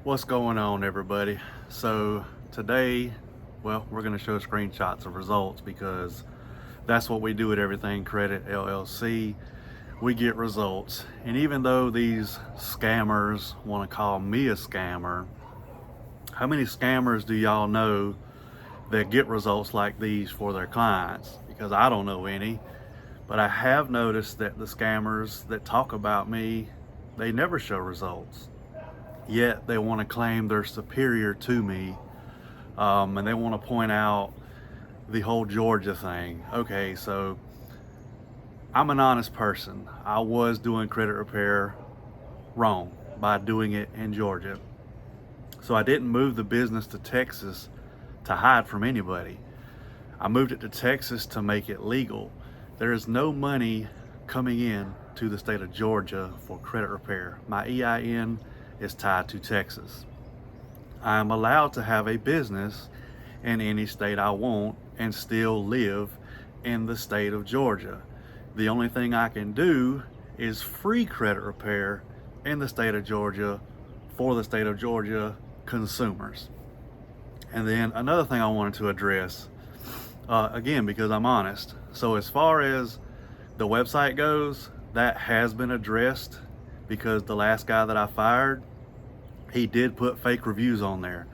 What's going on, everybody? So today, well, we're going to show screenshots of results because that's what we do at Everything Credit LLC. We get results, and even though these scammers want to call me a scammer, how many scammers do y'all know that get results like these for their clients? Because I don't know any, but I have noticed that the scammers that talk about me, they never show results. Yet they want to claim they're superior to me, and they want to point out the whole Georgia thing. Okay, so I'm an honest person. I was doing credit repair wrong by doing it in Georgia. So I didn't move the business to Texas to hide from anybody. I moved it to Texas to make it legal. There is no money coming in to the state of Georgia for credit repair. My EIN is tied to Texas. I am allowed to have a business in any state I want and still live in the state of Georgia. The only thing I can do is free credit repair in the state of Georgia for the state of Georgia consumers. And then another thing I wanted to address, again, because I'm honest. So as far as the website goes, that has been addressed because the last guy that I fired, he did put fake reviews on there.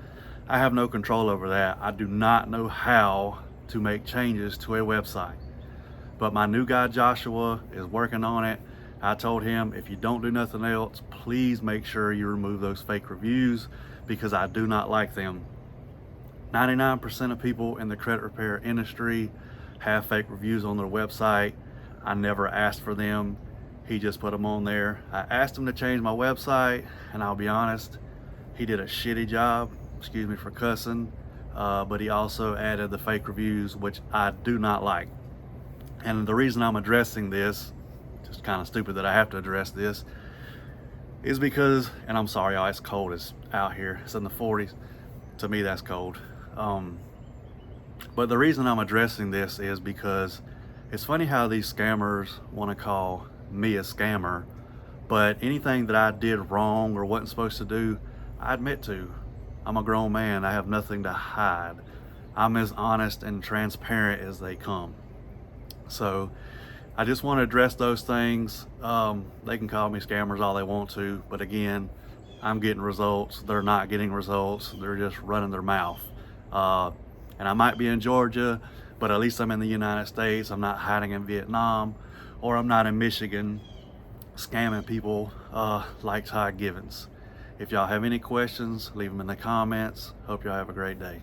I have no control over that. I do not know how to make changes to a website. But my new guy Joshua is working on it. I told him, if you don't do nothing else, please make sure you remove those fake reviews because I do not like them. 99% of people in the credit repair industry have fake reviews on their website. I never asked for them. He just put them on there. I asked him to change my website, and I'll be honest, he did a shitty job. Excuse me for cussing, but he also added the fake reviews, which I do not like. And the reason I'm addressing this, just kind of stupid that I have to address this, is because, and I'm sorry y'all, it's cold as out here. It's in the 40s. To me, that's cold. But the reason I'm addressing this is because it's funny how these scammers want to call me a scammer, but anything that I did wrong or wasn't supposed to do, I admit to. I'm a grown man. I have nothing to hide. I'm as honest and transparent as they come. So I just want to address those things. They can call me scammers all they want to, but again, I'm getting results. They're not getting results. They're just running their mouth. And I might be in Georgia, but at least I'm in the United States. I'm not hiding in Vietnam, or I'm not in Michigan scamming people like Ty Givens. If y'all have any questions, leave them in the comments. Hope y'all have a great day.